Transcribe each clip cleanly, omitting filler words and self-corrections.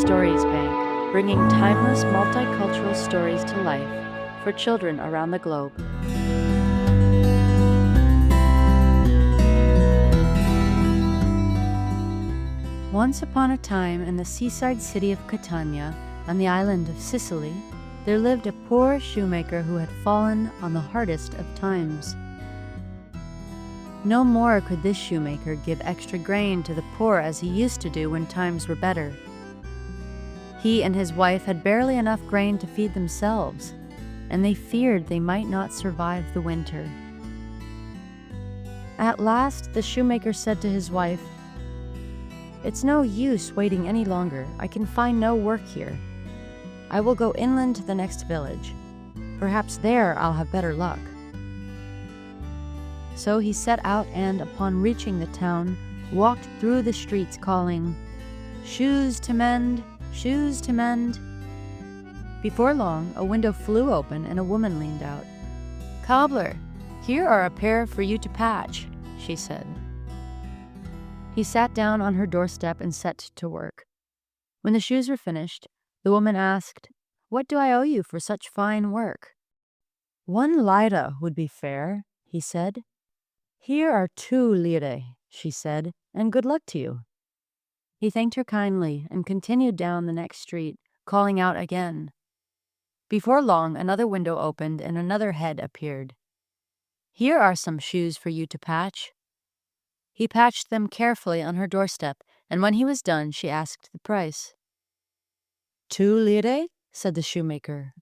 Stories Bank, bringing timeless multicultural stories to life for children around the globe. Once upon a time, in the seaside city of Catania, on the island of Sicily, there lived a poor shoemaker who had fallen on the hardest of times. No more could this shoemaker give extra grain to the poor as he used to do when times were better. He and his wife had barely enough grain to feed themselves, and they feared they might not survive the winter. At last, the shoemaker said to his wife, "It's no use waiting any longer. I can find no work here. I will go inland to the next village. Perhaps there I'll have better luck." So he set out and, upon reaching the town, walked through the streets calling, "Shoes to mend, shoes to mend." Before long, a window flew open and a woman leaned out. "Cobbler, here are a pair for you to patch," she said. He sat down on her doorstep and set to work. When the shoes were finished, the woman asked, "What do I owe you for such fine work?" "1 lira would be fair," he said. "Here are 2 lire," she said, "and good luck to you." He thanked her kindly and continued down the next street, calling out again. Before long, another window opened and another head appeared. "Here are some shoes for you to patch." He patched them carefully on her doorstep, and when he was done, she asked the price. 2 lire, said the shoemaker.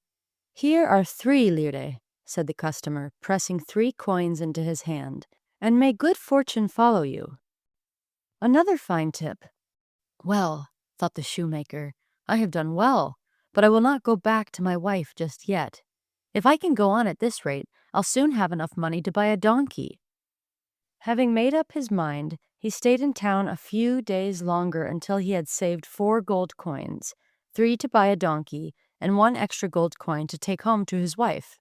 "Here are 3 lire, said the customer, pressing 3 coins into his hand. "And may good fortune follow you." Another fine tip. "Well," thought the shoemaker, "I have done well, but I will not go back to my wife just yet. If I can go on at this rate, I'll soon have enough money to buy a donkey." Having made up his mind, he stayed in town a few days longer until he had saved 4 gold coins, 3 to buy a donkey, and 1 extra gold coin to take home to his wife.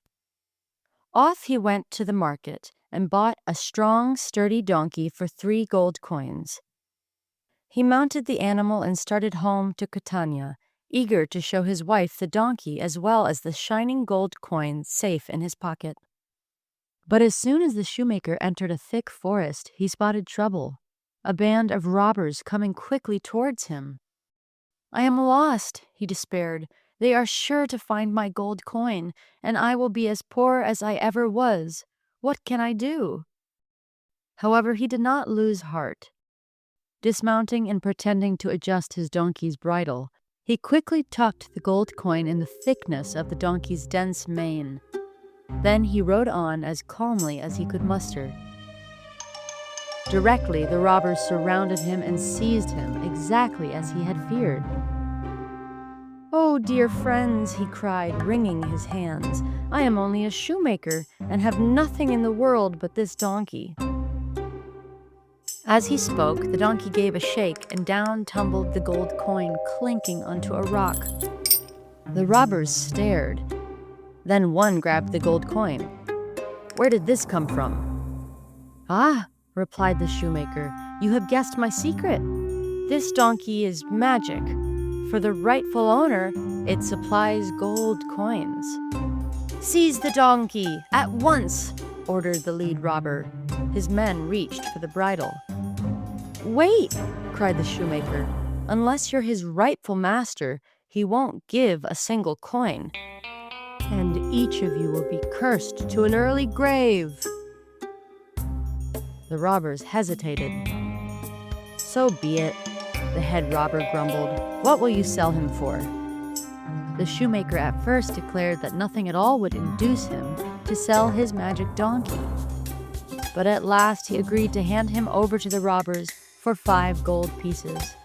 Off he went to the market and bought a strong, sturdy donkey for 3 gold coins. He mounted the animal and started home to Catania, eager to show his wife the donkey as well as the shining gold coin safe in his pocket. But as soon as the shoemaker entered a thick forest, he spotted trouble, a band of robbers coming quickly towards him. "I am lost," he despaired. "They are sure to find my gold coin, and I will be as poor as I ever was. What can I do?" However, he did not lose heart. Dismounting and pretending to adjust his donkey's bridle, he quickly tucked the gold coin in the thickness of the donkey's dense mane. Then he rode on as calmly as he could muster. Directly, the robbers surrounded him and seized him, exactly as he had feared. "Oh, dear friends," he cried, wringing his hands, "I am only a shoemaker and have nothing in the world but this donkey." As he spoke, the donkey gave a shake, and down tumbled the gold coin, clinking onto a rock. The robbers stared. Then one grabbed the gold coin. "Where did this come from?" "Ah," replied the shoemaker, "you have guessed my secret. This donkey is magic. For the rightful owner, it supplies gold coins." "Seize the donkey, at once," ordered the lead robber. His men reached for the bridle. "Wait," cried the shoemaker. "Unless you're his rightful master, he won't give a single coin. And each of you will be cursed to an early grave." The robbers hesitated. "So be it," the head robber grumbled. "What will you sell him for?" The shoemaker at first declared that nothing at all would induce him to sell his magic donkey. But at last he agreed to hand him over to the robbers for 5 gold pieces.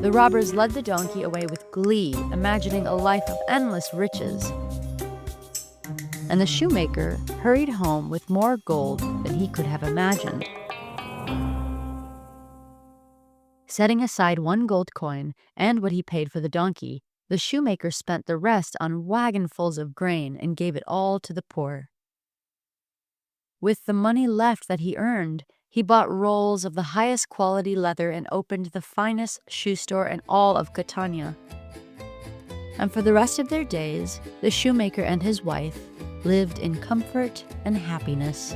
The robbers led the donkey away with glee, imagining a life of endless riches. And the shoemaker hurried home with more gold than he could have imagined. Setting aside 1 gold coin and what he paid for the donkey, the shoemaker spent the rest on wagonfuls of grain and gave it all to the poor. With the money left that he earned, He bought rolls of the highest quality leather and opened the finest shoe store in all of Catania. And for the rest of their days, the shoemaker and his wife lived in comfort and happiness.